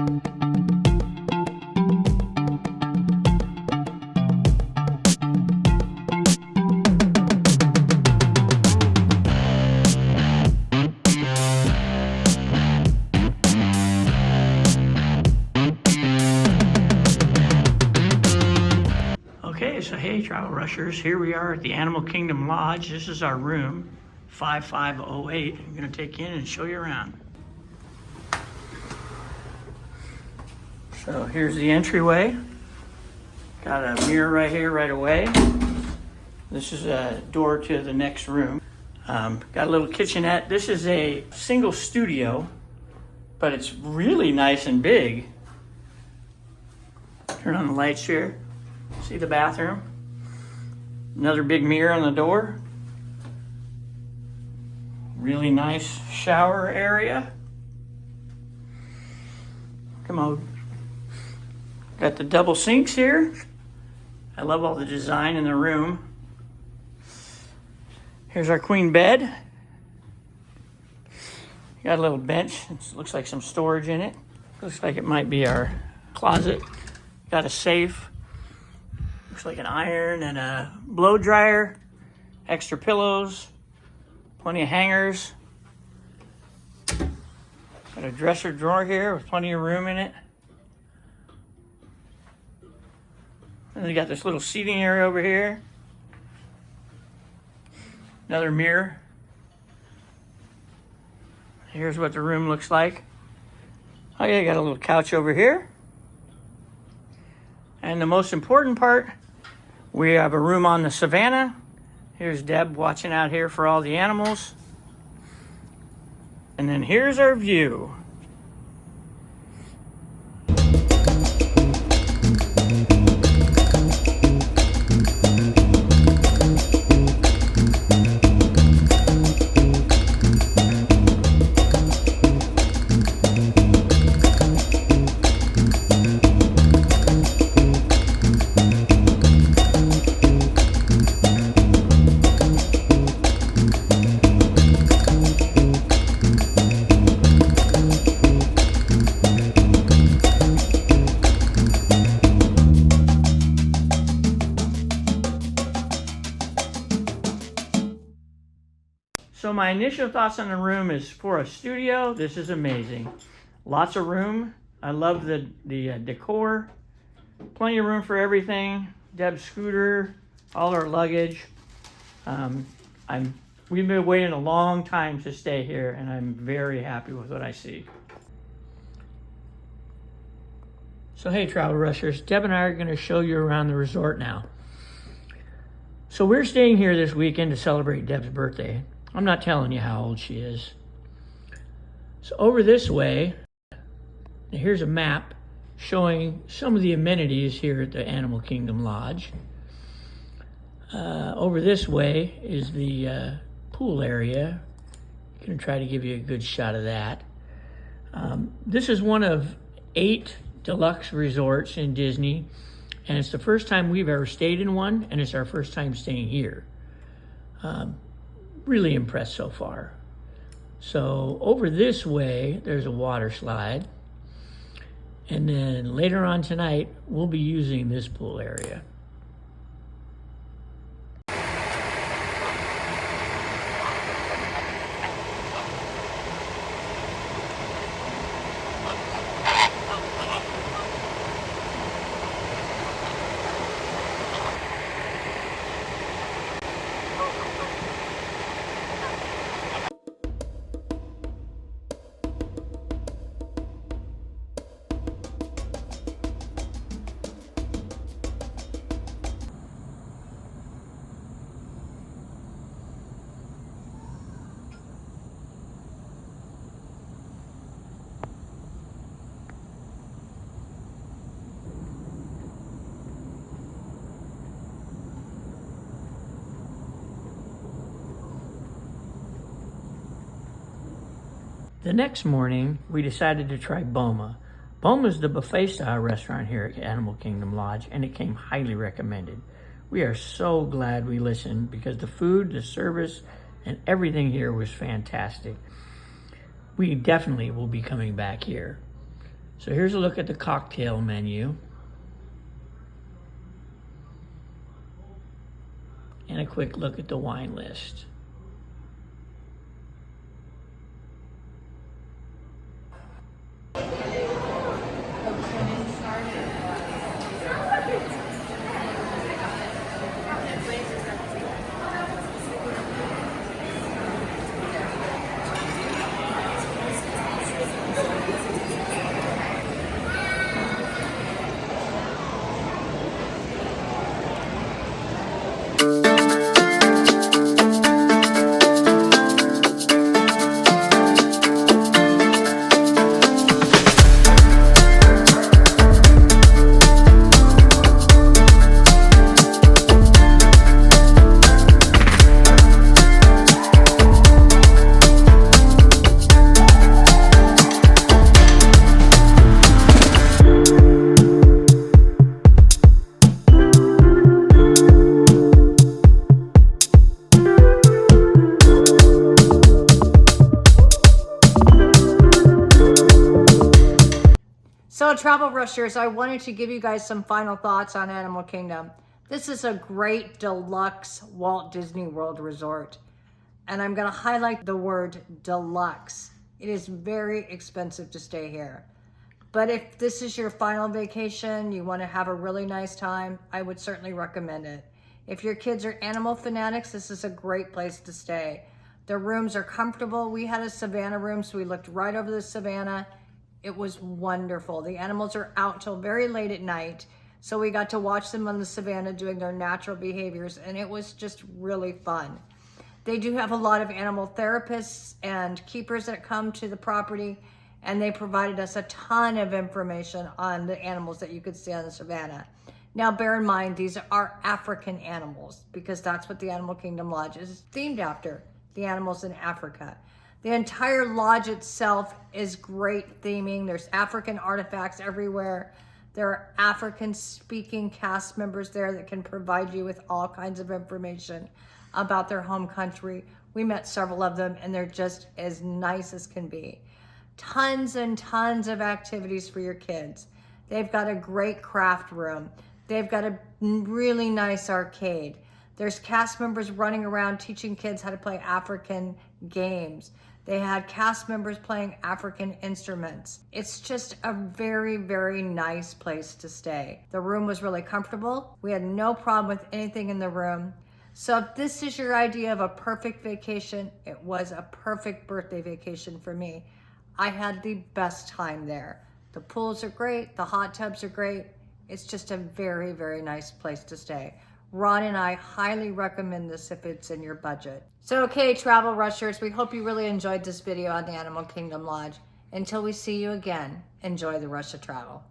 Okay, so hey, travel rushers, here we are at the Animal Kingdom Lodge. This is our room, 5508. I'm gonna take you in and show you around. So here's the entryway. Got a mirror right here, right away. This is a door to the next room. Got a little kitchenette. This is a single studio, but it's really nice and big. Turn on the lights here. See the bathroom? Another big mirror on the door. Really nice shower area. Come on. Got the double sinks here. I love all the design in the room. Here's our queen bed. Got a little bench. It looks like some storage in it. Looks like it might be our closet. Got a safe. Looks like an iron and a blow dryer, extra pillows, plenty of hangers. Got a dresser drawer here with plenty of room in it. And then you got this little seating area over here. Another mirror. Here's what the room looks like. Oh yeah, you got a little couch over here. And the most important part, we have a room on the Savannah. Here's Deb watching out here for all the animals. And then here's our view. So my initial thoughts on the room is, for a studio, this is amazing. Lots of room. I love the decor. Plenty of room for everything. Deb's scooter, all our luggage. We've been waiting a long time to stay here, and I'm very happy with what I see. So hey, travel rushers, Deb and I are going to show you around the resort now. So we're staying here this weekend to celebrate Deb's birthday. I'm not telling you how old she is. So over this way, here's a map showing some of the amenities here at the Animal Kingdom Lodge. Over this way is the pool area. I'm gonna try to give you a good shot of that. This is one of 8 deluxe resorts in Disney, and it's the first time we've ever stayed in one, and it's our first time staying here. Really impressed so far. So over this way, there's a water slide. And then later on tonight, we'll be using this pool area. The next morning, we decided to try Boma. Boma is the buffet-style restaurant here at Animal Kingdom Lodge, and it came highly recommended. We are so glad we listened because the food, the service, and everything here was fantastic. We definitely will be coming back here. So here's a look at the cocktail menu. And a quick look at the wine list. So Travel Rushers, I wanted to give you guys some final thoughts on Animal Kingdom. This is a great deluxe Walt Disney World resort. And I'm going to highlight the word deluxe. It is very expensive to stay here. But if this is your final vacation, you want to have a really nice time, I would certainly recommend it. If your kids are animal fanatics, this is a great place to stay. The rooms are comfortable. We had a Savannah room, so we looked right over the Savannah. It was wonderful. The animals are out till very late at night, so we got to watch them on the Savannah doing their natural behaviors, and it was just really fun. They do have a lot of animal therapists and keepers that come to the property, and they provided us a ton of information on the animals that you could see on the Savannah. Now, bear in mind, these are African animals, because that's what the Animal Kingdom Lodge is themed after, the animals in Africa. The entire lodge itself is great theming. There's African artifacts everywhere. There are African-speaking cast members there that can provide you with all kinds of information about their home country. We met several of them, and they're just as nice as can be. Tons and tons of activities for your kids. They've got a great craft room. They've got a really nice arcade. There's cast members running around teaching kids how to play African games. They had cast members playing African instruments. It's just a very, very nice place to stay. The room was really comfortable. We had no problem with anything in the room. So if this is your idea of a perfect vacation, it was a perfect birthday vacation for me. I had the best time there. The pools are great. The hot tubs are great. It's just a very, very nice place to stay. Ron and I highly recommend this if it's in your budget. So, okay, Travel Rushers, we hope you really enjoyed this video on the Animal Kingdom Lodge. Until we see you again, enjoy the rush of travel.